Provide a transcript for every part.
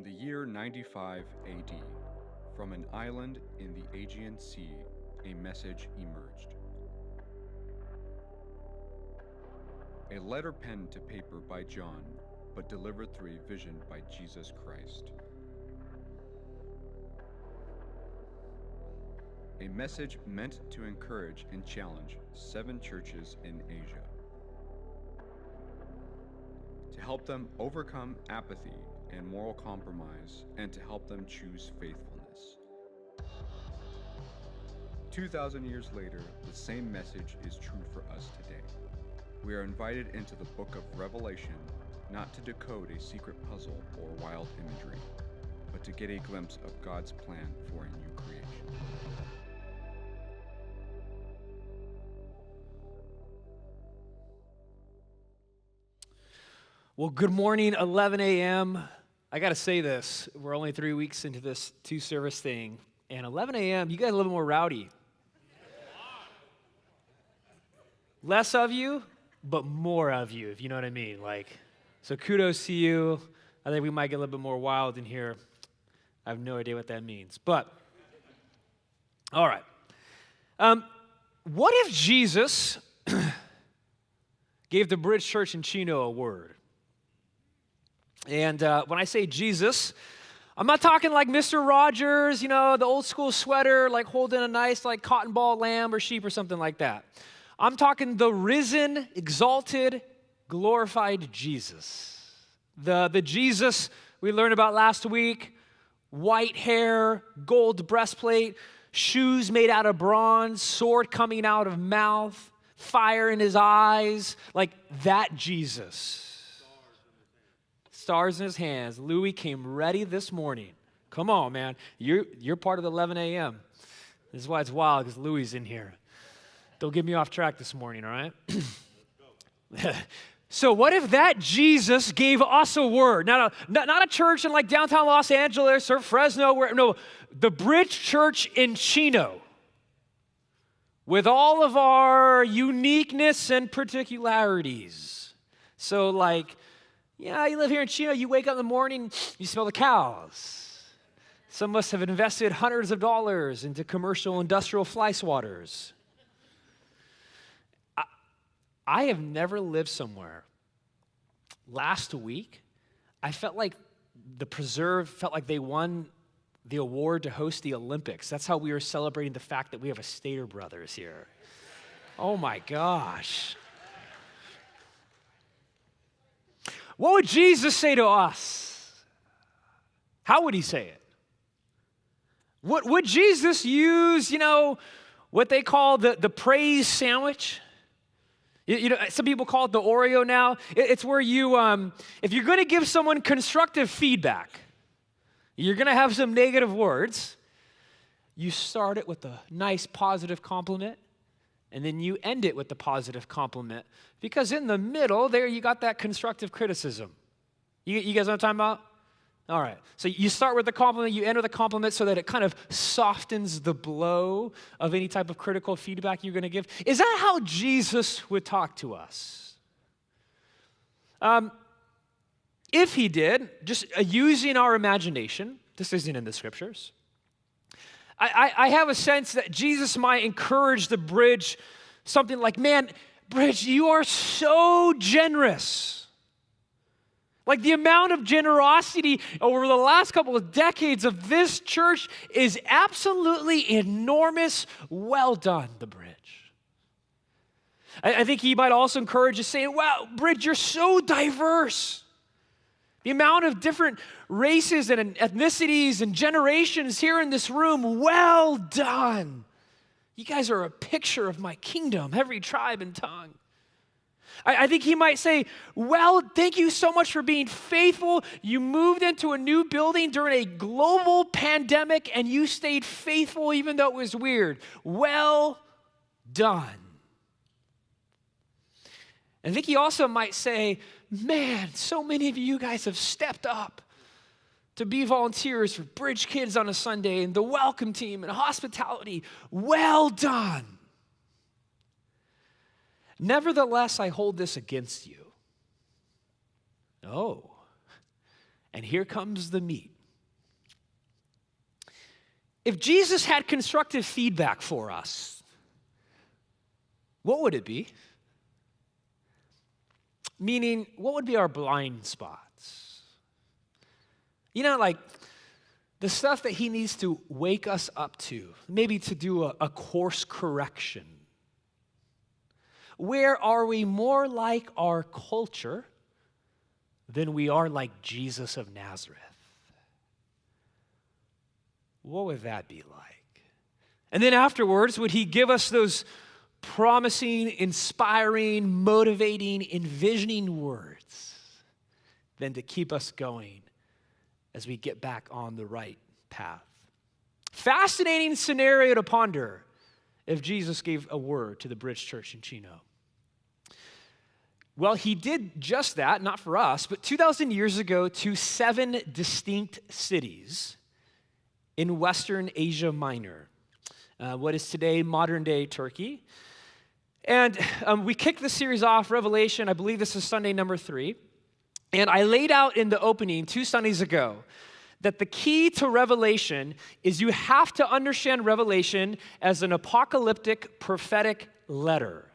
In the year 95 AD, from an island in the Aegean Sea, a message emerged. A letter penned to paper by John, but delivered through a vision by Jesus Christ. A message meant to encourage and challenge 7 churches in Asia, to help them overcome apathy and moral compromise, and to help them choose faithfulness. 2,000 years later, the same message is true for us today. We are invited into the book of Revelation, not to decode a secret puzzle or wild imagery, but to get a glimpse of God's plan for a new creation. Well, good morning, 11 a.m. I got to say this. We're only 3 weeks into this 2-service thing. And 11 a.m., you guys are a little more rowdy. Less of you, but more of you, if you know what I mean. So kudos to you. I think we might get a little bit more wild in here. I have no idea what that means. But, all right. What if Jesus gave the Bridge Church in Chino a word? And when I say Jesus, I'm not talking like Mr. Rogers, the old school sweater, like holding a nice cotton ball lamb or sheep or something like that. I'm talking the risen, exalted, glorified Jesus. The Jesus we learned about last week, white hair, gold breastplate, shoes made out of bronze, sword coming out of mouth, fire in his eyes, like that Jesus. Stars in his hands. Louis came ready this morning. Come on, man. You're part of the 11 a.m. This is why it's wild, because Louis is in here. Don't get me off track this morning, all right? So what if that Jesus gave us a word? Not a church in downtown Los Angeles or Fresno. No, the Bridge Church in Chino. With all of our uniqueness and particularities. So you live here in Chino, you wake up in the morning, you smell the cows. Some of us have invested hundreds of dollars into commercial industrial fly swatters. I have never lived somewhere. Last week, I felt like the Preserve felt like they won the award to host the Olympics. That's how we were celebrating the fact that we have a Stater Brothers here. Oh my gosh. What would Jesus say to us? How would he say it? Would Jesus use, what they call the praise sandwich? Some people call it the Oreo now. It's where you, if you're going to give someone constructive feedback, you're going to have some negative words. You start it with a nice positive compliment, and then you end it with the positive compliment. Because in the middle, there you got that constructive criticism. You guys know what I'm talking about? All right. So you start with the compliment, you end with a compliment so that it kind of softens the blow of any type of critical feedback you're going to give. Is that how Jesus would talk to us? If he did, just using our imagination, this isn't in the scriptures, I have a sense that Jesus might encourage the Bridge something like, man, Bridge, you are so generous. The amount of generosity over the last couple of decades of this church is absolutely enormous. Well done, the Bridge. I think he might also encourage us saying, wow, Bridge, you're so diverse. The amount of different races and ethnicities and generations here in this room, well done. You guys are a picture of my kingdom, every tribe and tongue. I think he might say, well, thank you so much for being faithful. You moved into a new building during a global pandemic and you stayed faithful even though it was weird. Well done. I think he also might say, man, so many of you guys have stepped up to be volunteers for Bridge Kids on a Sunday and the welcome team and hospitality. Well done. Nevertheless, I hold this against you. Oh, and here comes the meat. If Jesus had constructive feedback for us, what would it be? Meaning, what would be our blind spots? You know, like the stuff that he needs to wake us up to, maybe to do a course correction. Where are we more like our culture than we are like Jesus of Nazareth? What would that be like? And then afterwards, would he give us those promising, inspiring, motivating, envisioning words then to keep us going as we get back on the right path? Fascinating scenario to ponder if Jesus gave a word to the Bridge Church in Chino. Well, he did just that, not for us, but 2,000 years ago to 7 distinct cities in Western Asia Minor, what is today modern-day Turkey. And we kicked the series off, Revelation. I believe this is Sunday number 3. And I laid out in the opening 2 Sundays ago that the key to Revelation is you have to understand Revelation as an apocalyptic prophetic letter.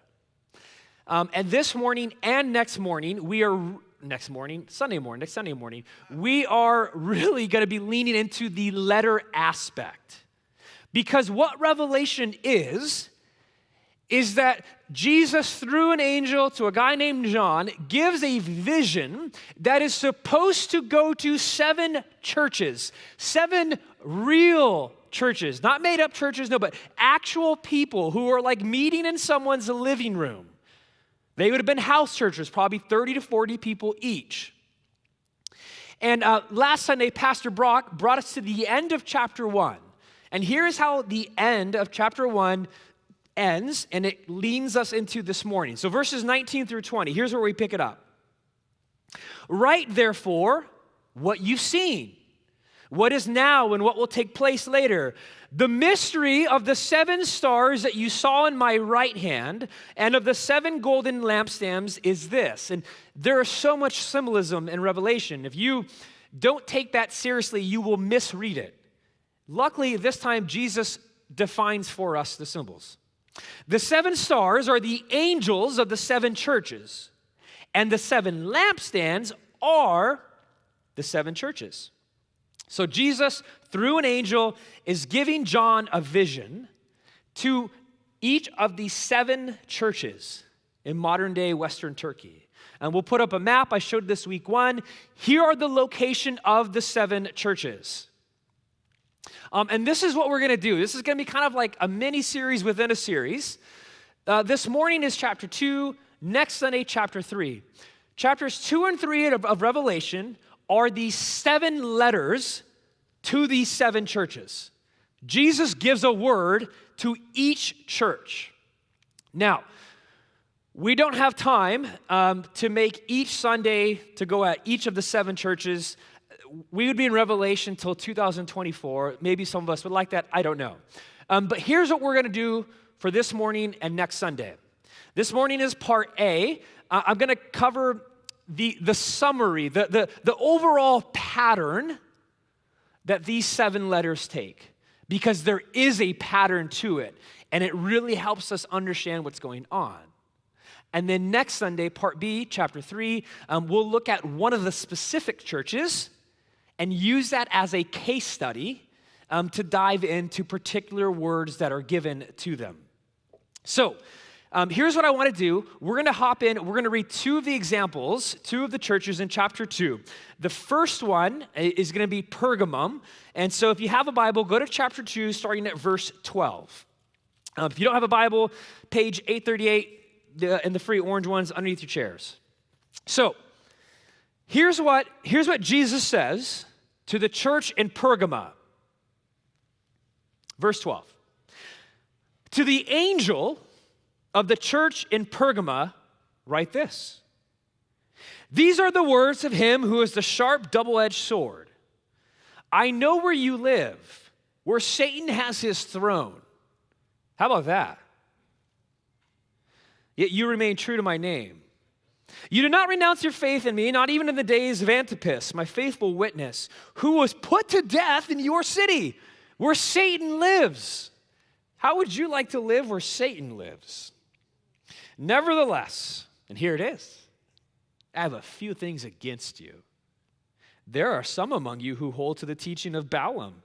And this morning and next morning, Sunday morning, we are really going to be leaning into the letter aspect. Because what Revelation is that Jesus, through an angel to a guy named John, gives a vision that is supposed to go to 7 churches, 7 real churches, not made up churches, no, but actual people who are like meeting in someone's living room. They would have been house churches, probably 30 to 40 people each. And last Sunday, Pastor Brock brought us to the end of chapter 1. And here's how the end of chapter 1 ends, and it leans us into this morning. So verses 19 through 20, here's where we pick it up. Write, therefore, what you've seen, what is now and what will take place later. The mystery of the 7 stars that you saw in my right hand and of the 7 golden lampstands is this. And there is so much symbolism in Revelation. If you don't take that seriously, you will misread it. Luckily, this time, Jesus defines for us the symbols. The 7 stars are the angels of the 7 churches, and the 7 lampstands are the 7 churches. So Jesus, through an angel, is giving John a vision to each of these 7 churches in modern-day Western Turkey. And we'll put up a map. I showed this week 1. Here are the location of the 7 churches. And this is what we're going to do. This is going to be kind of like a mini-series within a series. This morning is chapter 2. Next Sunday, chapter 3. Chapters 2 and 3 of Revelation are the 7 letters to these 7 churches. Jesus gives a word to each church. Now, we don't have time to make each Sunday to go at each of the 7 churches. We would be in Revelation till 2024. Maybe some of us would like that. I don't know. But here's what we're going to do for this morning and next Sunday. This morning is part A. I'm going to cover the summary, the overall pattern that these 7 letters take, because there is a pattern to it, and it really helps us understand what's going on. And then next Sunday, part B, chapter 3, we'll look at one of the specific churches and use that as a case study to dive into particular words that are given to them. So, here's what I want to do. We're going to hop in. We're going to read 2 of the examples, 2 of the churches in chapter 2. The first one is going to be Pergamum. And so if you have a Bible, go to chapter 2, starting at verse 12. If you don't have a Bible, page 838 and the free orange ones underneath your chairs. So here's what Jesus says to the church in Pergama. Verse 12. To the angel of the church in Pergama, write this. These are the words of him who is the sharp, double-edged sword. I know where you live, where Satan has his throne. How about that? Yet you remain true to my name. You do not renounce your faith in me, not even in the days of Antipas, my faithful witness, who was put to death in your city, where Satan lives. How would you like to live where Satan lives? Nevertheless, and here it is, I have a few things against you. There are some among you who hold to the teaching of Balaam,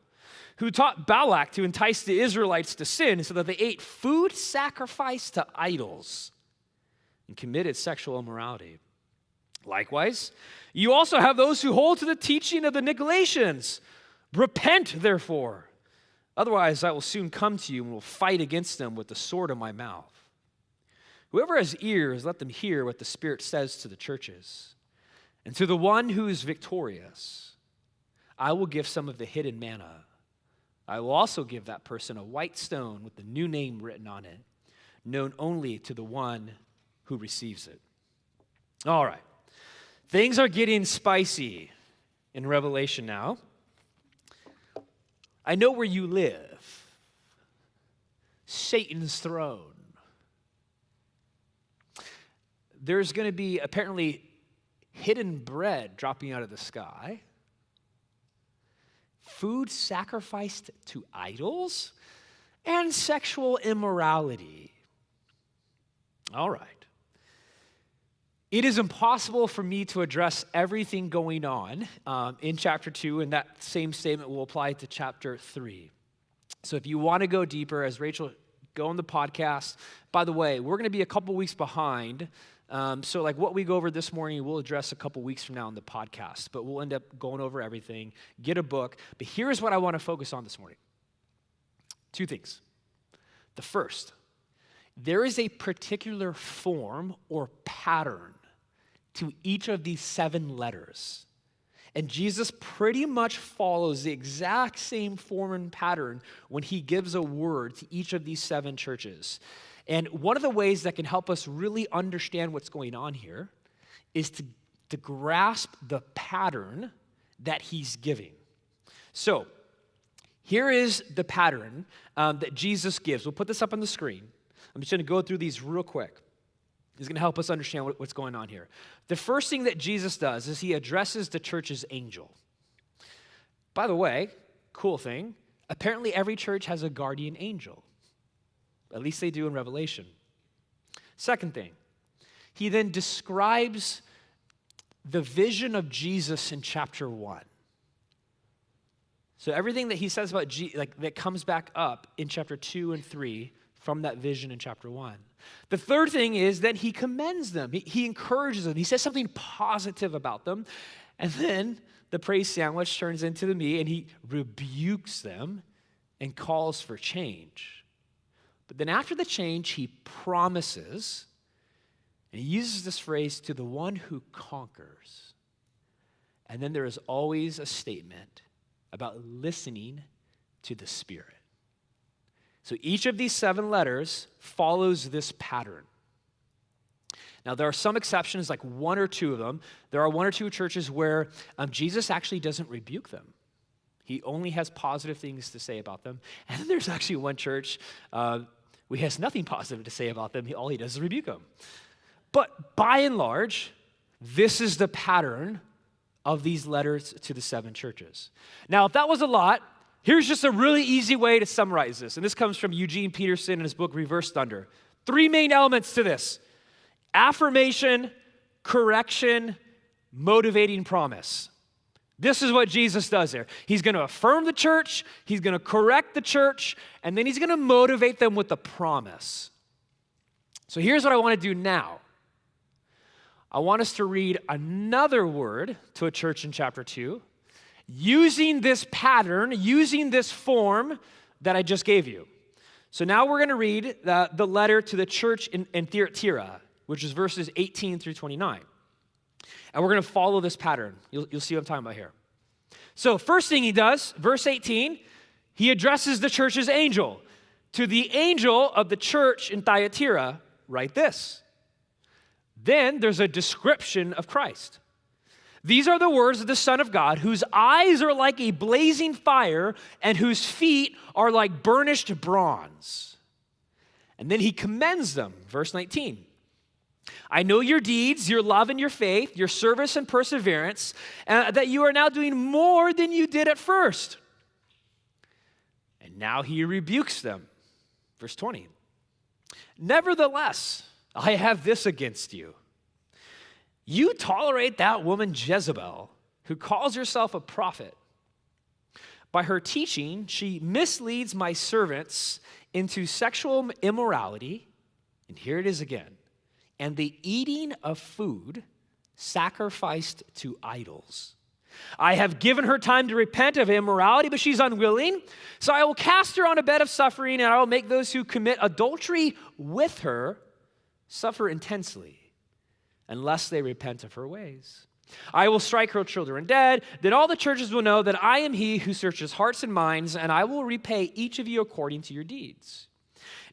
who taught Balak to entice the Israelites to sin so that they ate food sacrificed to idols and committed sexual immorality. Likewise, you also have those who hold to the teaching of the Nicolaitans. Repent, therefore. Otherwise, I will soon come to you and will fight against them with the sword of my mouth. Whoever has ears, let them hear what the Spirit says to the churches. And to the one who is victorious, I will give some of the hidden manna. I will also give that person a white stone with the new name written on it, known only to the one who receives it. All right. Things are getting spicy in Revelation now. I know where you live. Satan's throne. There's going to be apparently hidden bread dropping out of the sky. Food sacrificed to idols. And sexual immorality. All right. It is impossible for me to address everything going on in chapter 2, and that same statement will apply to chapter 3. So if you want to go deeper, as Rachel, go on the podcast. By the way, we're going to be a couple weeks behind. So like what we go over this morning, we'll address a couple weeks from now on the podcast, but we'll end up going over everything, get a book. But here's what I want to focus on this morning. 2 things. The first, there is a particular form or pattern to each of these 7 letters. And Jesus pretty much follows the exact same form and pattern when he gives a word to each of these 7 churches. And one of the ways that can help us really understand what's going on here is to grasp the pattern that he's giving. So here is the pattern that Jesus gives. We'll put this up on the screen. I'm just going to go through these real quick. It's going to help us understand what's going on here. The first thing that Jesus does is he addresses the church's angel. By the way, cool thing, apparently every church has a guardian angel. At least they do in Revelation. Second thing, he then describes the vision of Jesus in chapter 1. So everything that he says about that comes back up in chapter 2 and 3 from that vision in chapter 1. The third thing is that he commends them. He encourages them. He says something positive about them. And then the praise sandwich turns into the meat, and he rebukes them and calls for change. But then after the change, he promises, and he uses this phrase, to the one who conquers. And then there is always a statement about listening to the Spirit. So each of these 7 letters follows this pattern. Now, there are some exceptions, like 1 or 2 of them. There are 1 or 2 churches where Jesus actually doesn't rebuke them. He only has positive things to say about them. And then there's actually 1 church where he has nothing positive to say about them. All he does is rebuke them. But by and large, this is the pattern of these letters to the 7 churches. Now, if that was a lot, here's just a really easy way to summarize this. And this comes from Eugene Peterson in his book, Reverse Thunder. 3 main elements to this: affirmation, correction, motivating promise. This is what Jesus does there. He's going to affirm the church, he's going to correct the church, and then he's going to motivate them with a promise. So here's what I want to do now. I want us to read another word to a church in chapter 2, using this pattern, using this form that I just gave you. So now we're going to read the letter to the church in Thyatira, which is verses 18 through 29. And we're going to follow this pattern. You'll see what I'm talking about here. So first thing he does, verse 18, he addresses the church's angel. To the angel of the church in Thyatira, write this. Then there's a description of Christ. These are the words of the Son of God, whose eyes are like a blazing fire and whose feet are like burnished bronze. And then he commends them, verse 19. I know your deeds, your love and your faith, your service and perseverance, that you are now doing more than you did at first. And now he rebukes them. Verse 20. Nevertheless, I have this against you. You tolerate that woman Jezebel, who calls herself a prophet. By her teaching, she misleads my servants into sexual immorality, and here it is again, and the eating of food sacrificed to idols. I have given her time to repent of immorality, but she's unwilling. So I will cast her on a bed of suffering, and I will make those who commit adultery with her suffer intensely, unless they repent of her ways. I will strike her children dead. Then all the churches will know that I am he who searches hearts and minds, and I will repay each of you according to your deeds.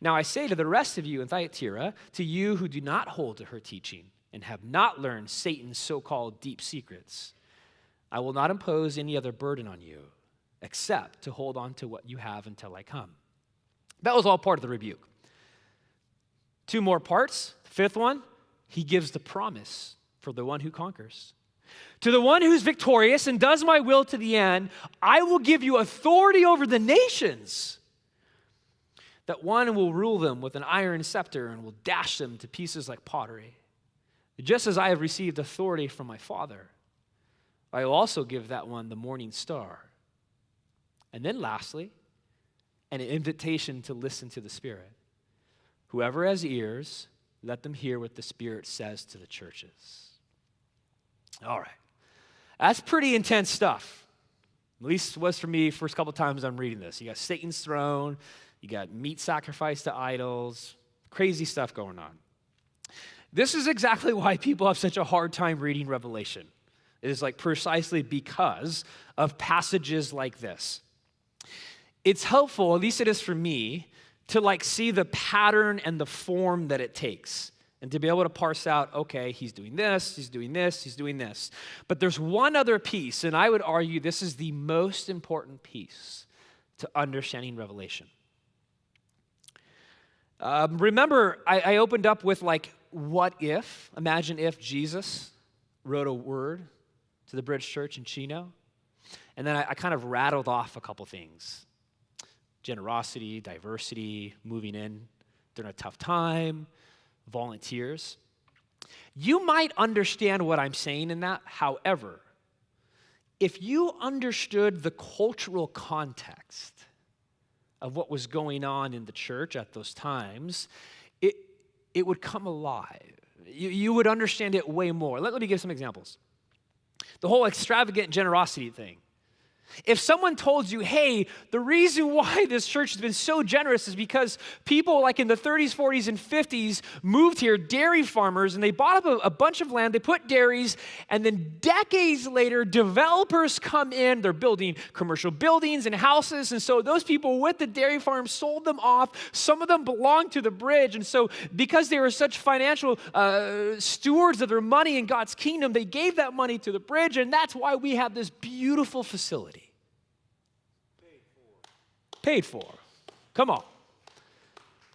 Now I say to the rest of you in Thyatira, to you who do not hold to her teaching and have not learned Satan's so-called deep secrets, I will not impose any other burden on you except to hold on to what you have until I come. That was all part of the rebuke. Two more parts. The fifth one, he gives the promise for the one who conquers. To the one who's victorious and does my will to the end, I will give you authority over the nations. That one will rule them with an iron scepter and will dash them to pieces like pottery. Just as I have received authority from my Father, I will also give that one the morning star. And then lastly, an invitation to listen to the Spirit. Whoever has ears, let them hear what the Spirit says to the churches. All right. That's pretty intense stuff. At least it was for me first couple times I'm reading this. You got Satan's throne, you got meat sacrificed to idols, crazy stuff going on. This is exactly why people have such a hard time reading Revelation. It is like precisely because of passages like this. It's helpful, at least it is for me, to like see the pattern and the form that it takes. And to be able to parse out, okay, he's doing this, he's doing this, he's doing this. But there's one other piece, and I would argue this is the most important piece to understanding Revelation. Remember, I opened up with like, what if? Imagine if Jesus wrote a word to the Bridge Church in Chino. And then I kind of rattled off a couple things. Generosity, diversity, moving in during a tough time, volunteers. You might understand what I'm saying in that. However, if you understood the cultural context of what was going on in the church at those times, it would come alive. You would understand it way more. Let me give some examples. The whole extravagant generosity thing. If someone told you, hey, the reason why this church has been so generous is because people like in the 30s, 40s, and 50s moved here, dairy farmers, and they bought up a bunch of land, they put dairies, and then decades later, developers come in, they're building commercial buildings and houses, and so those people with the dairy farms sold them off. Some of them belonged to the Bridge, and so because they were such financial stewards of their money in God's kingdom, they gave that money to the Bridge, and that's why we have this beautiful facility. Paid for. Come on.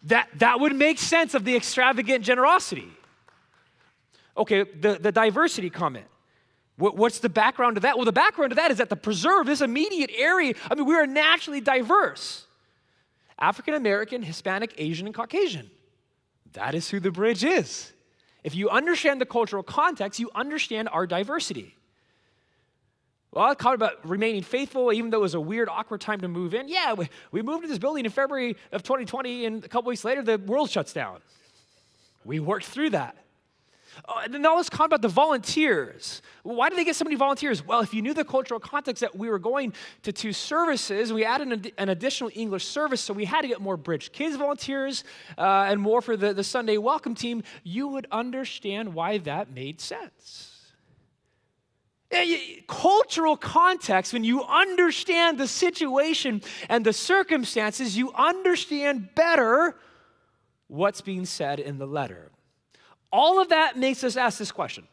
That would make sense of the extravagant generosity. Okay, the diversity comment. What's the background to that? Well, the background to that is that the preserve, this immediate area, I mean, we are naturally diverse. African American, Hispanic, Asian, and Caucasian. That is who the Bridge is. If you understand the cultural context, you understand our diversity. Well, I talked about remaining faithful, even though it was a weird, awkward time to move in. Yeah, we moved to this building in February of 2020, and a couple weeks later, the world shuts down. We worked through that. And then all this comment about the volunteers. Why did they get so many volunteers? Well, if you knew the cultural context that we were going to 2 services, we added an additional English service, so we had to get more Bridge Kids volunteers and more for the Sunday welcome team. You would understand why that made sense. Cultural context, when you understand the situation and the circumstances, you understand better what's being said in the letter. All of that makes us ask this question.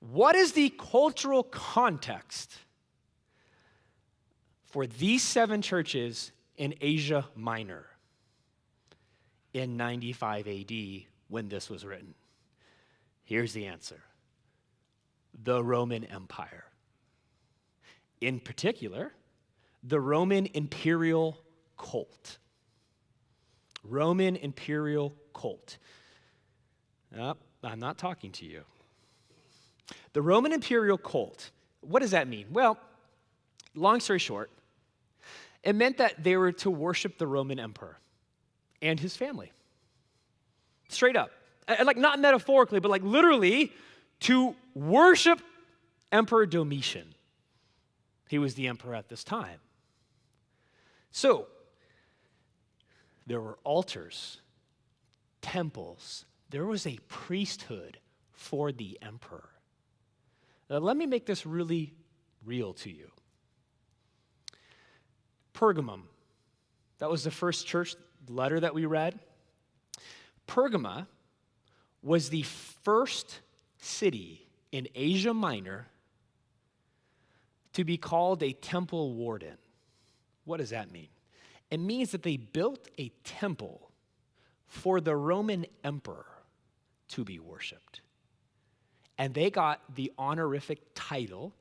What is the cultural context for these 7 churches in Asia Minor in 95 AD when this was written? Here's the answer. The Roman Empire. In particular, the Roman imperial cult. Roman imperial cult. I'm not talking to you. The Roman imperial cult, what does that mean? Well, long story short, it meant that they were to worship the Roman emperor and his family. Straight up. Like not metaphorically, but like literally to worship Emperor Domitian. He was the emperor at this time. So, there were altars, temples. There was a priesthood for the emperor. Now, let me make this really real to you. Pergamum, that was the first church letter that we read. Pergamum was the first city in Asia Minor to be called a temple warden. What does that mean? It means that they built a temple for the Roman emperor to be worshiped. And they got the honorific title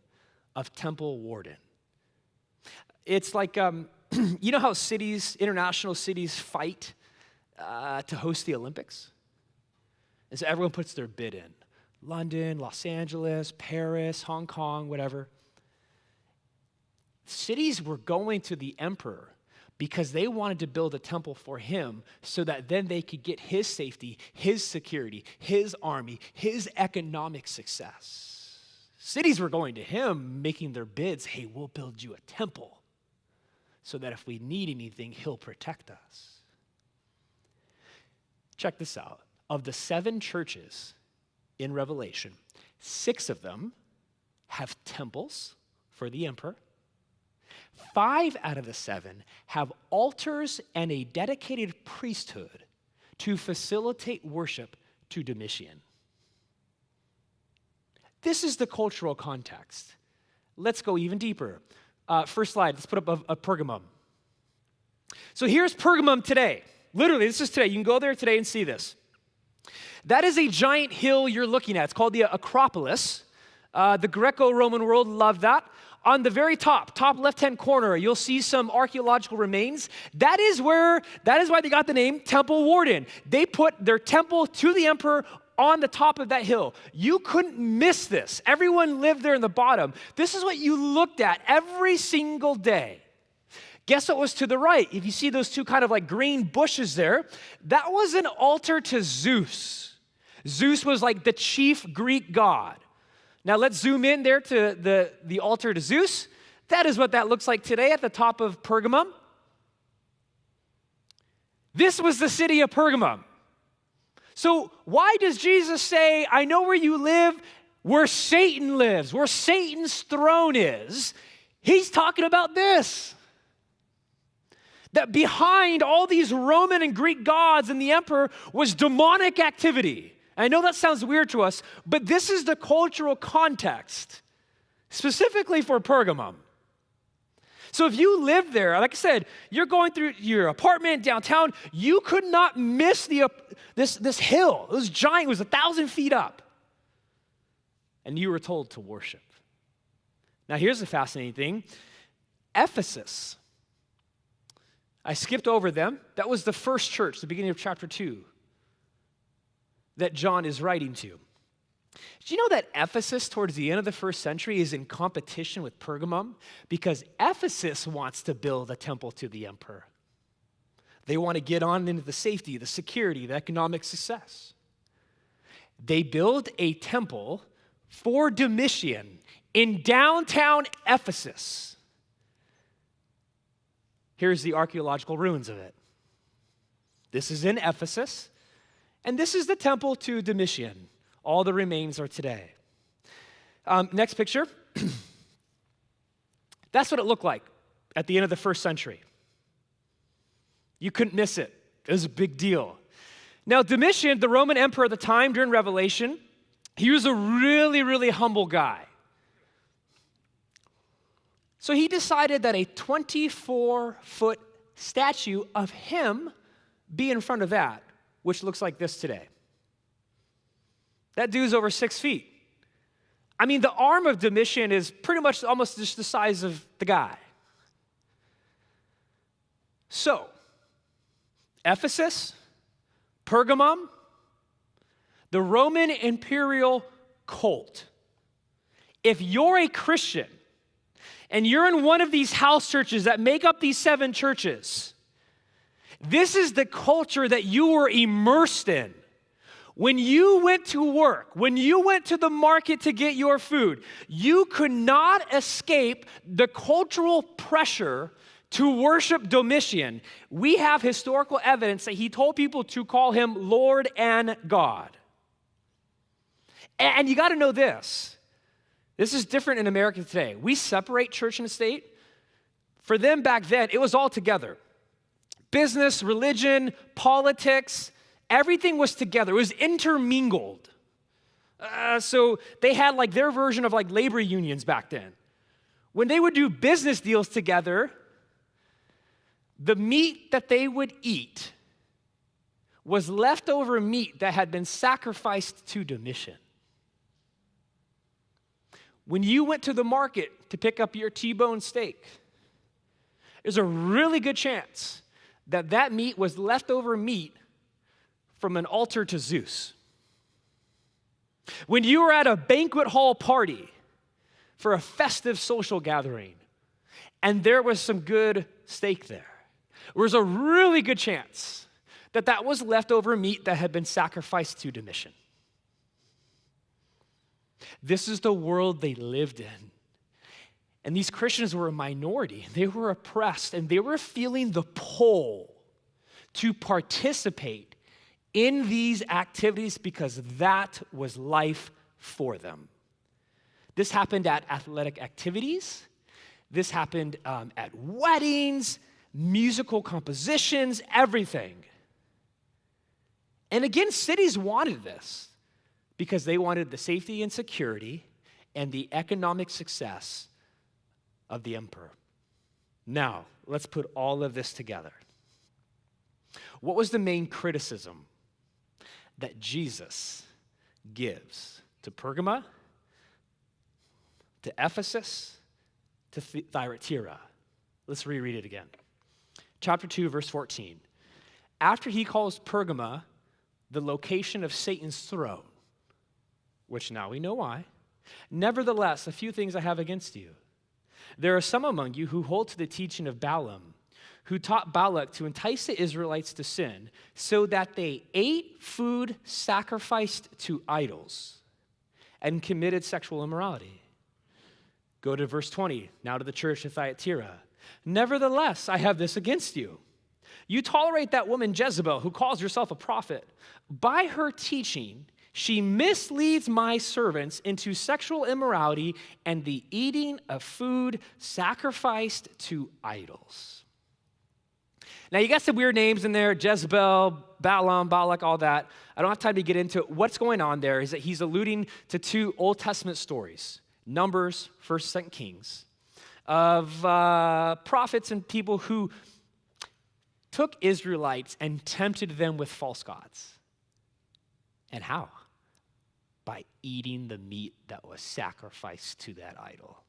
of temple warden. It's like, you know how cities, international cities fight to host the Olympics? And so everyone puts their bid in. London, Los Angeles, Paris, Hong Kong, whatever. Cities were going to the emperor because they wanted to build a temple for him so that then they could get his safety, his security, his army, his economic success. Cities were going to him, making their bids, hey, we'll build you a temple so that if we need anything, he'll protect us. Check this out. Of the 7 churches in Revelation, 6 of them have temples for the emperor. 5 out of the 7 have altars and a dedicated priesthood to facilitate worship to Domitian. This is the cultural context. Let's go even deeper. First slide, let's put up a Pergamum. So here's Pergamum today. Literally, this is today. You can go there today and see this. That is a giant hill you're looking at. It's called the Acropolis. The Greco-Roman world loved that. On the very top left-hand corner, you'll see some archaeological remains. That is why they got the name Temple Warden. They put their temple to the emperor on the top of that hill. You couldn't miss this. Everyone lived there in the bottom. This is what you looked at every single day. Guess what was to the right? If you see those two kind of like green bushes there, that was an altar to Zeus. Zeus was like the chief Greek god. Now let's zoom in there to the altar to Zeus. That is what that looks like today at the top of Pergamum. This was the city of Pergamum. So why does Jesus say, I know where you live, where Satan lives, where Satan's throne is? He's talking about this. That behind all these Roman and Greek gods and the emperor was demonic activity. I know that sounds weird to us, but this is the cultural context, specifically for Pergamum. So if you live there, like I said, you're going through your apartment downtown, you could not miss this hill. It was giant, it was 1,000 feet up. And you were told to worship. Now here's the fascinating thing. Ephesus. I skipped over them. That was the first church, the beginning of chapter 2, that John is writing to. Did you know that Ephesus, towards the end of the first century, is in competition with Pergamum? Because Ephesus wants to build a temple to the emperor. They want to get on into the safety, the security, the economic success. They build a temple for Domitian in downtown Ephesus. Here's the archaeological ruins of it. This is in Ephesus, and this is the temple to Domitian. All the remains are today. Next picture. That's what it looked like at the end of the first century. You couldn't miss it. It was a big deal. Now, Domitian, the Roman emperor at the time during Revelation, he was a really, really humble guy. So he decided that a 24-foot statue of him be in front of that, which looks like this today. That dude's over 6 feet. I mean, the arm of Domitian is pretty much almost just the size of the guy. So, Ephesus, Pergamum, the Roman imperial cult. If you're a Christian and you're in one of these house churches that make up these 7 churches, this is the culture that you were immersed in. When you went to work, when you went to the market to get your food, you could not escape the cultural pressure to worship Domitian. We have historical evidence that he told people to call him Lord and God. And you got to know this. This is different in America today. We separate church and state. For them back then, it was all together. Business, religion, politics, everything was together. It was intermingled. So they had like their version of like labor unions back then. When they would do business deals together, the meat that they would eat was leftover meat that had been sacrificed to Domitian. When you went to the market to pick up your T-bone steak, there's a really good chance that that meat was leftover meat from an altar to Zeus. When you were at a banquet hall party for a festive social gathering, and there was some good steak there was a really good chance that that was leftover meat that had been sacrificed to Domitian. This is the world they lived in. And these Christians were a minority. They were oppressed, and they were feeling the pull to participate in these activities because that was life for them. This happened at athletic activities. This happened at weddings, musical compositions, everything. And again, cities wanted this because they wanted the safety and security and the economic success of the emperor. Now, let's put all of this together. What was the main criticism that Jesus gives to Pergama, to Ephesus, to Thyatira? Let's reread it again. Chapter 2, verse 14. After he calls Pergama the location of Satan's throne, which now we know why, nevertheless, a few things I have against you. There are some among you who hold to the teaching of Balaam, who taught Balak to entice the Israelites to sin, so that they ate food sacrificed to idols and committed sexual immorality. Go to verse 20, now to the church of Thyatira. Nevertheless, I have this against you. You tolerate that woman Jezebel, who calls herself a prophet. By her teaching, she misleads my servants into sexual immorality and the eating of food sacrificed to idols. Now, you got some weird names in there, Jezebel, Balaam, Balak, all that. I don't have time to get into it. What's going on there is that he's alluding to 2 Old Testament stories, Numbers, 1st, 2nd Kings, of prophets and people who took Israelites and tempted them with false gods. And how? By eating the meat that was sacrificed to that idol.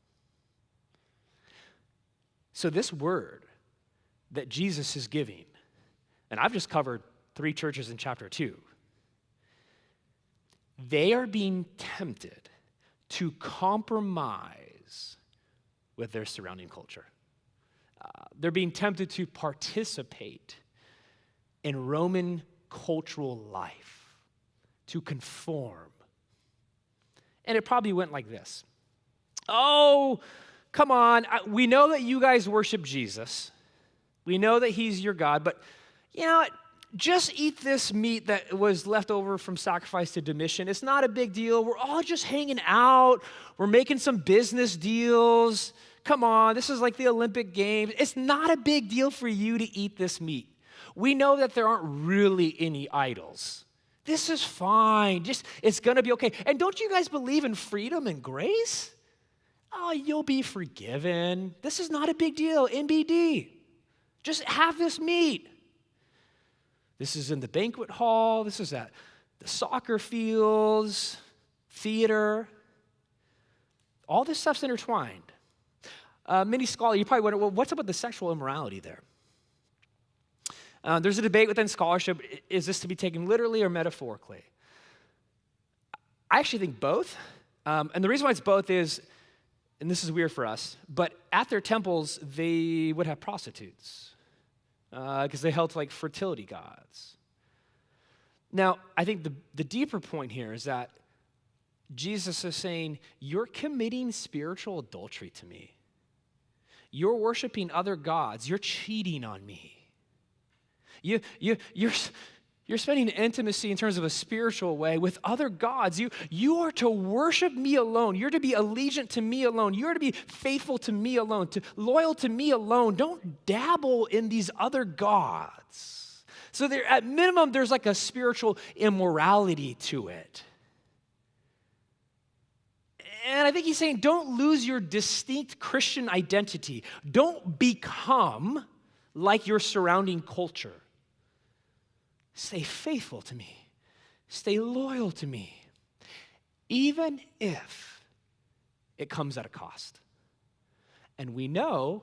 So this word that Jesus is giving, and I've just covered 3 churches in chapter 2, they are being tempted to compromise with their surrounding culture. They're being tempted to participate in Roman cultural life, to conform. And it probably went like this. Oh, come on. We know that you guys worship Jesus. We know that he's your God, but you know what? Just eat this meat that was left over from sacrifice to Domitian. It's not a big deal. We're all just hanging out. We're making some business deals. Come on, this is like the Olympic Games. It's not a big deal for you to eat this meat. We know that there aren't really any idols. This is fine. It's going to be okay. And don't you guys believe in freedom and grace? Oh, you'll be forgiven. This is not a big deal. NBD. Just have this meat. This is in the banquet hall. This is at the soccer fields, theater. All this stuff's intertwined. Many scholars, you probably wonder, well, what's up with the sexual immorality there? There's a debate within scholarship, is this to be taken literally or metaphorically? I actually think both. And the reason why it's both is, and this is weird for us, but at their temples, they would have prostitutes because they held to like fertility gods. Now, I think the deeper point here is that Jesus is saying, you're committing spiritual adultery to me. You're worshiping other gods. You're cheating on me. You're spending intimacy in terms of a spiritual way with other gods. You are to worship me alone. You're to be allegiant to me alone. You're to be faithful to me alone, loyal to me alone. Don't dabble in these other gods. So at minimum, there's like a spiritual immorality to it. And I think he's saying, don't lose your distinct Christian identity. Don't become like your surrounding culture. Stay faithful to me. Stay loyal to me. Even if it comes at a cost. And we know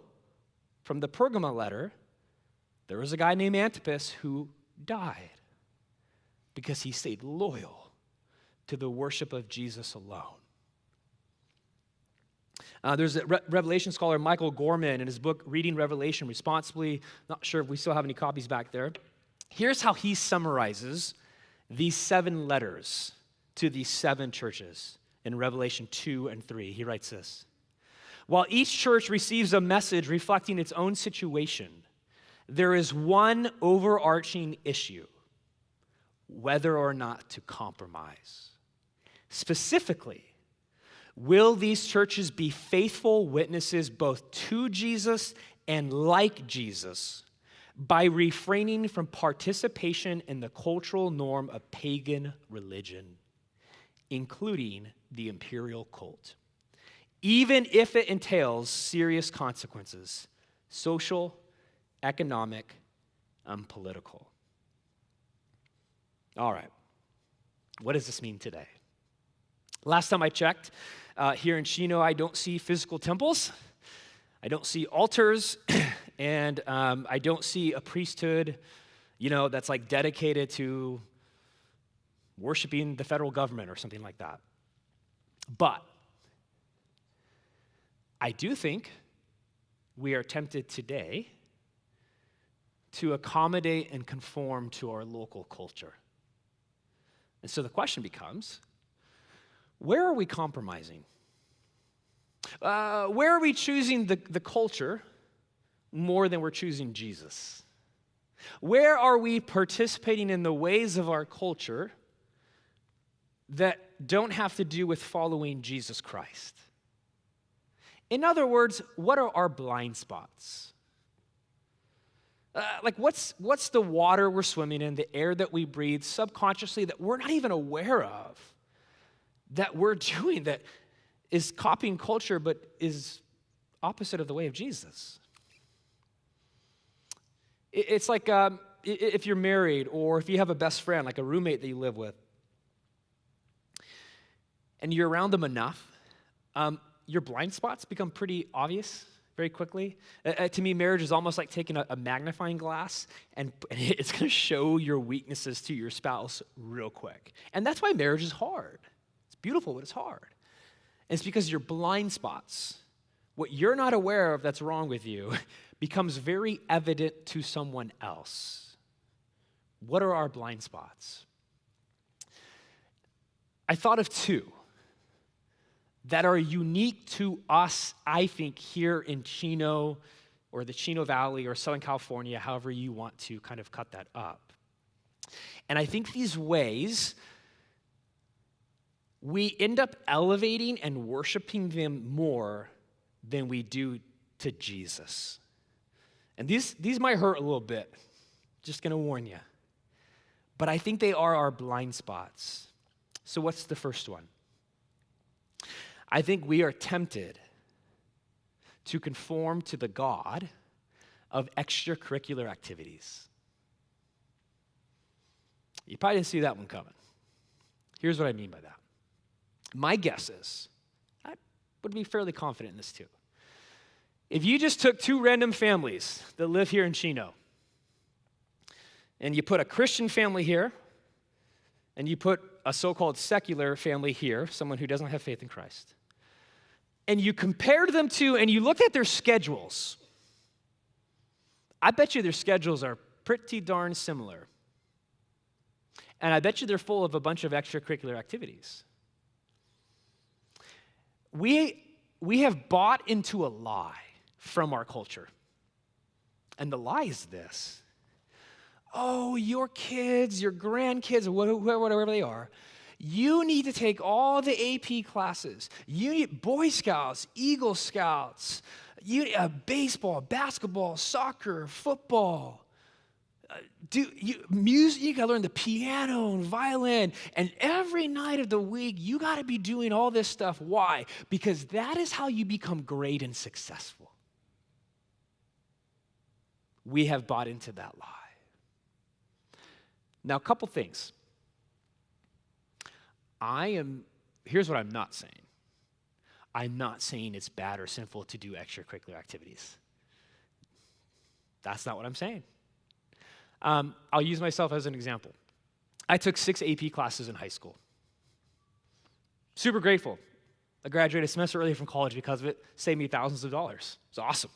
from the Pergamum letter, there was a guy named Antipas who died because he stayed loyal to the worship of Jesus alone. There's a Revelation scholar, Michael Gorman, in his book, Reading Revelation Responsibly. Not sure if we still have any copies back there. Here's how he summarizes these 7 letters to these 7 churches in Revelation 2 and 3. He writes this: while each church receives a message reflecting its own situation, there is one overarching issue: whether or not to compromise. Specifically, will these churches be faithful witnesses both to Jesus and like Jesus by refraining from participation in the cultural norm of pagan religion, including the imperial cult, even if it entails serious consequences, social, economic, and political? All right, what does this mean today? Last time I checked, here in Chino, I don't see physical temples, I don't see altars, and I don't see a priesthood, that's like dedicated to worshiping the federal government or something like that. But I do think we are tempted today to accommodate and conform to our local culture. And so the question becomes, where are we compromising? Where are we choosing the culture more than we're choosing Jesus? Where are we participating in the ways of our culture that don't have to do with following Jesus Christ? In other words, what are our blind spots? What's the water we're swimming in, the air that we breathe subconsciously that we're not even aware of, that we're doing, that is copying culture but is opposite of the way of Jesus? It's like if you're married or if you have a best friend, like a roommate that you live with, and you're around them enough, your blind spots become pretty obvious very quickly. To me, marriage is almost like taking a magnifying glass and it's going to show your weaknesses to your spouse real quick. And that's why marriage is hard. It's beautiful, but it's hard. And it's because your blind spots, what you're not aware of that's wrong with you, becomes very evident to someone else. What are our blind spots? I thought of 2 that are unique to us, I think, here in Chino or the Chino Valley or Southern California, however you want to kind of cut that up. And I think these ways, we end up elevating and worshiping them more than we do to Jesus. And these might hurt a little bit, just going to warn you. But I think they are our blind spots. So what's the first one? I think we are tempted to conform to the God of extracurricular activities. You probably didn't see that one coming. Here's what I mean by that. My guess is, I would be fairly confident in this too. If you just took 2 random families that live here in Chino, and you put a Christian family here, and you put a so-called secular family here, someone who doesn't have faith in Christ, and you compared them to, and you looked at their schedules, I bet you their schedules are pretty darn similar. And I bet you they're full of a bunch of extracurricular activities. We have bought into a lie from our culture. And the lie is this. Oh, your kids, your grandkids, whatever they are, you need to take all the AP classes. You need Boy Scouts, Eagle Scouts, baseball, basketball, soccer, football. Music, you gotta learn the piano and violin, and every night of the week, you gotta be doing all this stuff. Why? Because that is how you become great and successful. We have bought into that lie. Now, a couple things. Here's what I'm not saying. I'm not saying it's bad or sinful to do extracurricular activities. That's not what I'm saying. I'll use myself as an example. I took 6 AP classes in high school. Super grateful. I graduated a semester early from college because of it. Saved me thousands of dollars. It's awesome.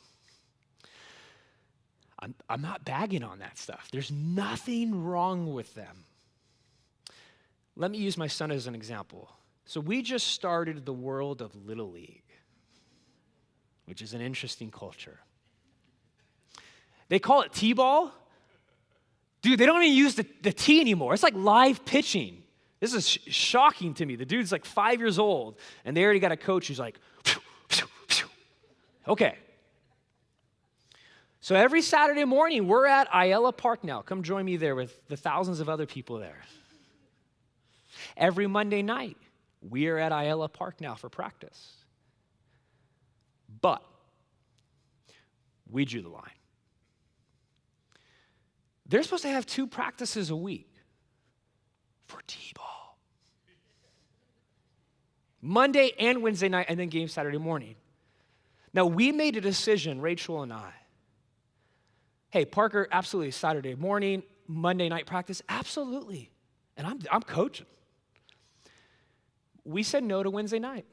I'm not bagging on that stuff. There's nothing wrong with them. Let me use my son as an example. So we just started the world of Little League, which is an interesting culture. They call it T-ball. Dude, they don't even use the tee anymore. It's like live pitching. This is shocking to me. The dude's like 5 years old, and they already got a coach who's like, phew, phew, phew. Okay. So every Saturday morning, we're at Ayala Park now. Come join me there with the thousands of other people there. Every Monday night, we are at Ayala Park now for practice. But we drew the line. They're supposed to have 2 practices a week for T-ball. Monday and Wednesday night, and then game Saturday morning. Now, we made a decision, Rachel and I. Hey, Parker, absolutely, Saturday morning, Monday night practice, absolutely. And I'm coaching. We said no to Wednesday night.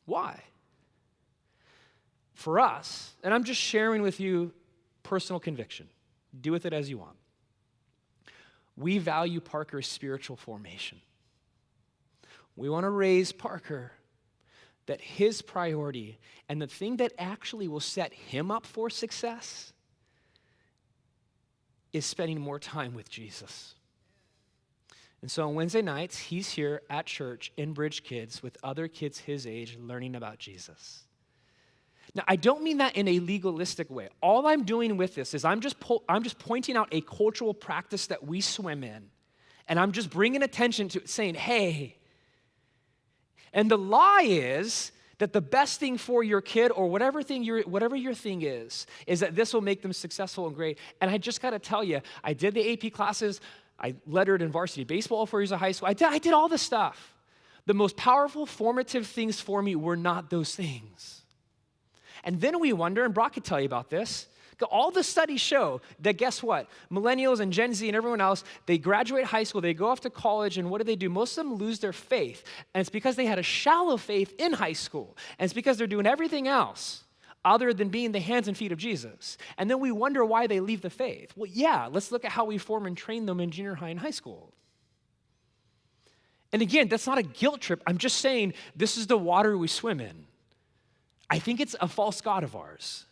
Why? For us, and I'm just sharing with you personal conviction. Do with it as you want. We value Parker's spiritual formation. We want to raise Parker that his priority and the thing that actually will set him up for success is spending more time with Jesus. And so on Wednesday nights, he's here at church in Bridge Kids with other kids his age learning about Jesus. Now, I don't mean that in a legalistic way. All I'm doing with this is I'm just pointing out a cultural practice that we swim in, and I'm just bringing attention to it, saying, hey. And the lie is that the best thing for your kid or whatever your thing is that this will make them successful and great. And I just got to tell you, I did the AP classes. I lettered in varsity baseball 4 years of high school. I did all this stuff. The most powerful, formative things for me were not those things. And then we wonder, and Brock could tell you about this, all the studies show that guess what? Millennials and Gen Z and everyone else, they graduate high school, they go off to college, and what do? Most of them lose their faith. And it's because they had a shallow faith in high school. And it's because they're doing everything else other than being the hands and feet of Jesus. And then we wonder why they leave the faith. Well, yeah, let's look at how we form and train them in junior high and high school. And again, that's not a guilt trip. I'm just saying this is the water we swim in. I think it's a false god of ours.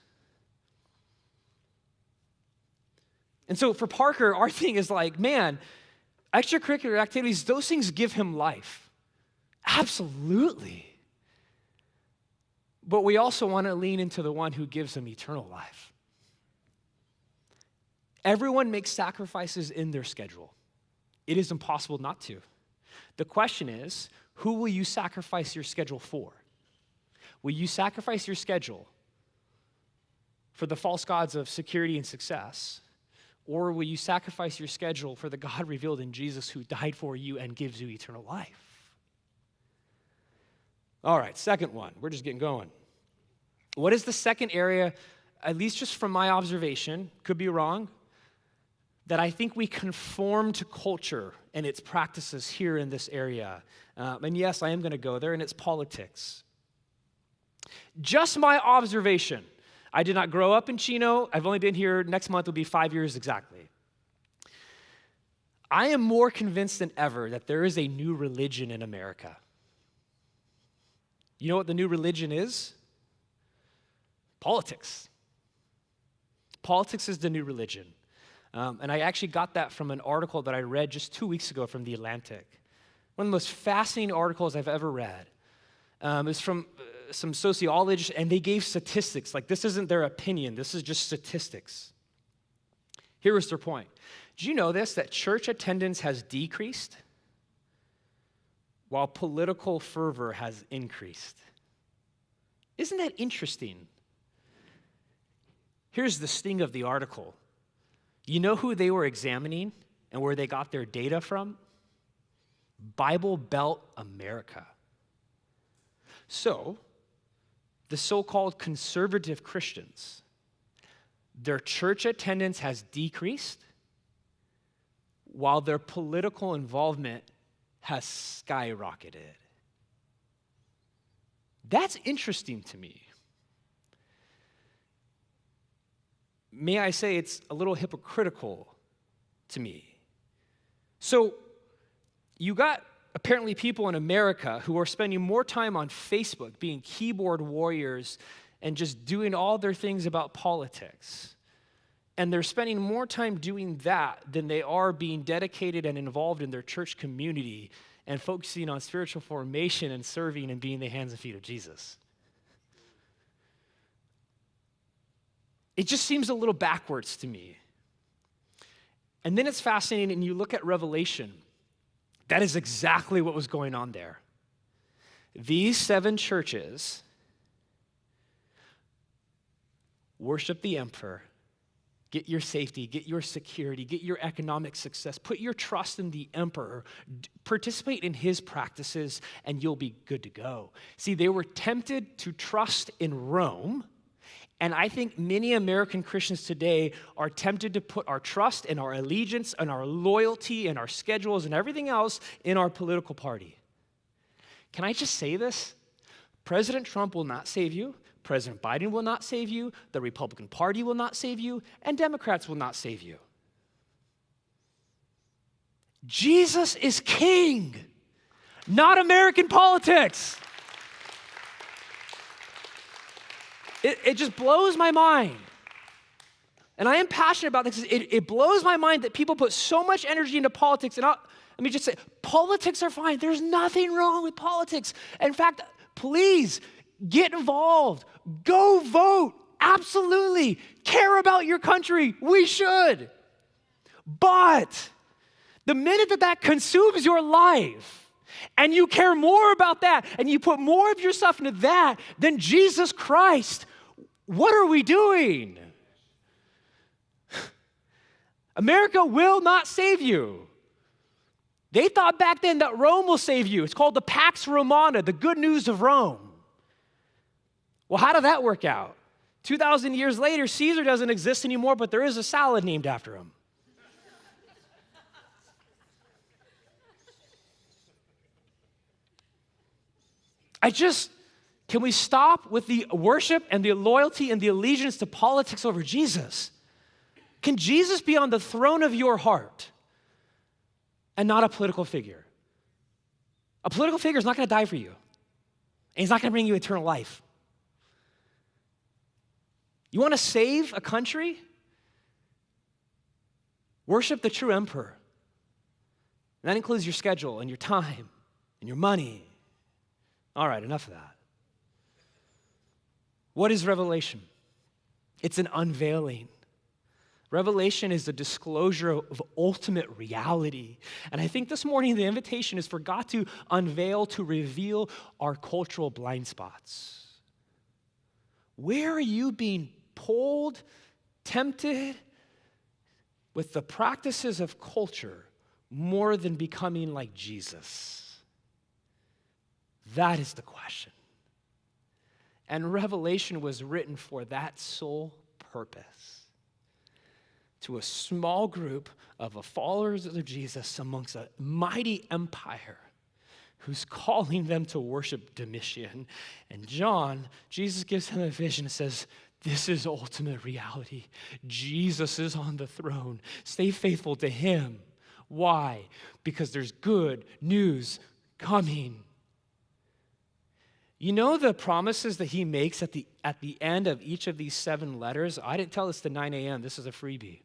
And so for Parker, our thing is like, man, extracurricular activities, those things give him life. Absolutely. But we also want to lean into the one who gives him eternal life. Everyone makes sacrifices in their schedule. It is impossible not to. The question is, who will you sacrifice your schedule for? Will you sacrifice your schedule for the false gods of security and success? Or will you sacrifice your schedule for the God revealed in Jesus who died for you and gives you eternal life? All right, second one. We're just getting going. What is the second area, at least just from my observation, could be wrong, that I think we conform to culture and its practices here in this area. And yes, I am going to go there, and it's politics. Just my observation. I did not grow up in Chino. I've only been here, next month will be 5 years exactly. I am more convinced than ever that there is a new religion in America. You know what the new religion is? Politics. Politics is the new religion. And I actually got that from an article that I read just 2 weeks ago from The Atlantic. One of the most fascinating articles I've ever read. It's from some sociologists, and they gave statistics. Like, this isn't their opinion. This is just statistics. Here was their point. Do you know this, that church attendance has decreased while political fervor has increased? Isn't that interesting? Here's the sting of the article. You know who they were examining and where they got their data from? Bible Belt America. So, the so-called conservative Christians, their church attendance has decreased while their political involvement has skyrocketed. That's interesting to me. May I say it's a little hypocritical to me. So, you got apparently people in America who are spending more time on Facebook being keyboard warriors and just doing all their things about politics. And they're spending more time doing that than they are being dedicated and involved in their church community and focusing on spiritual formation and serving and being the hands and feet of Jesus. It just seems a little backwards to me. And then it's fascinating, and you look at Revelation. That is exactly what was going on there. These 7 churches worship the emperor, get your safety, get your security, get your economic success, put your trust in the emperor, participate in his practices, and you'll be good to go. See, they were tempted to trust in Rome. And I think many American Christians today are tempted to put our trust and our allegiance and our loyalty and our schedules and everything else in our political party. Can I just say this? President Trump will not save you. President Biden will not save you. The Republican Party will not save you. And Democrats will not save you. Jesus is king, not American politics. It just blows my mind. And I am passionate about this. It blows my mind that people put so much energy into politics. And let me just say, politics are fine. There's nothing wrong with politics. In fact, please get involved. Go vote. Absolutely. Care about your country. We should. But the minute that consumes your life, and you care more about that, and you put more of yourself into that than Jesus Christ, what are we doing? America will not save you. They thought back then that Rome will save you. It's called the Pax Romana, the good news of Rome. Well, how did that work out? 2,000 years later, Caesar doesn't exist anymore, but there is a salad named after him. Can we stop with the worship and the loyalty and the allegiance to politics over Jesus? Can Jesus be on the throne of your heart and not a political figure? A political figure is not going to die for you, and he's not going to bring you eternal life. You want to save a country? Worship the true emperor. And that includes your schedule and your time and your money. All right, enough of that. What is Revelation? It's an unveiling. Revelation is the disclosure of ultimate reality. And I think this morning the invitation is for God to unveil, to reveal our cultural blind spots. Where are you being pulled, tempted with the practices of culture more than becoming like Jesus? That is the question. And Revelation was written for that sole purpose. to a small group of followers of Jesus amongst a mighty empire who's calling them to worship Domitian. And John, Jesus gives him a vision and says, this is ultimate reality. Jesus is on the throne. Stay faithful to him. Why? Because there's good news coming. You know the promises that he makes at the end of each of these 7 letters? I didn't tell this to 9 a.m. This is a freebie.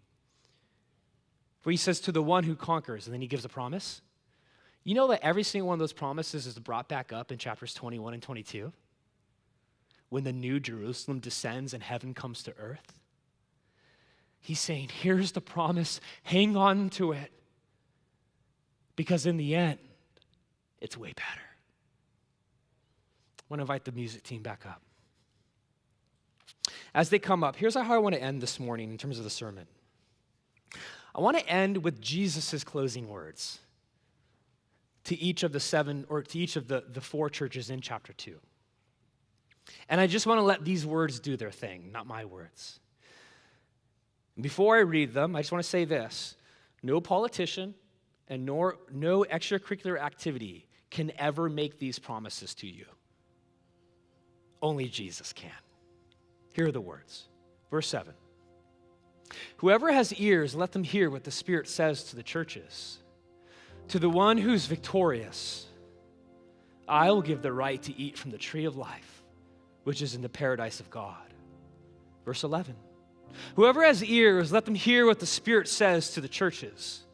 Where he says, to the one who conquers, and then he gives a promise. You know that every single one of those promises is brought back up in chapters 21 and 22? When the new Jerusalem descends and heaven comes to earth? He's saying, here's the promise, hang on to it. Because in the end, it's way better. I want to invite the music team back up. As they come up, here's how I want to end this morning in terms of the sermon. I want to end with Jesus' closing words to each of the 7, or to each of the 4 churches in chapter 2. And I just want to let these words do their thing, not my words. Before I read them, I just want to say this. No politician and no extracurricular activity can ever make these promises to you. Only Jesus can. Here are the words. Verse 7. Whoever has ears, let them hear what the Spirit says to the churches. To the one who's victorious, I will give the right to eat from the tree of life, which is in the paradise of God. Verse 11. Whoever has ears, let them hear what the Spirit says to the churches.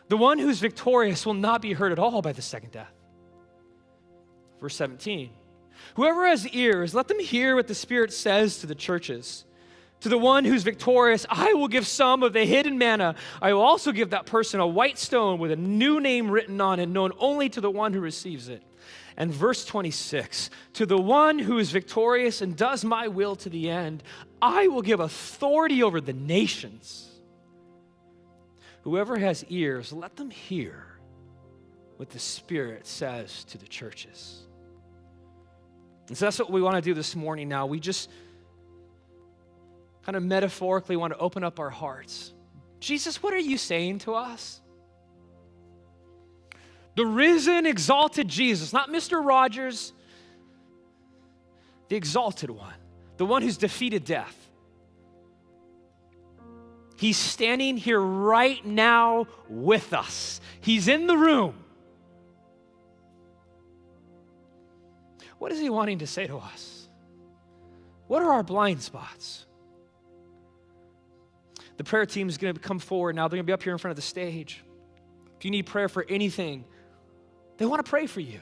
The one who's victorious will not be hurt at all by the second death. Verse 17. Whoever has ears, let them hear what the Spirit says to the churches. To the one who's victorious, I will give some of the hidden manna. I will also give that person a white stone with a new name written on it, known only to the one who receives it. And verse 26, to the one who is victorious and does my will to the end, I will give authority over the nations. Whoever has ears, let them hear what the Spirit says to the churches. And so that's what we want to do this morning now. We just kind of metaphorically want to open up our hearts. Jesus, what are you saying to us? The risen, exalted Jesus, not Mr. Rogers, the exalted one, the one who's defeated death. He's standing here right now with us. He's in the room. What is he wanting to say to us? What are our blind spots? The prayer team is going to come forward now. They're going to be up here in front of the stage. If you need prayer for anything, they want to pray for you.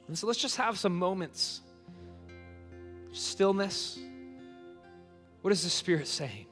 And so let's just have some moments. Stillness. What is the Spirit saying?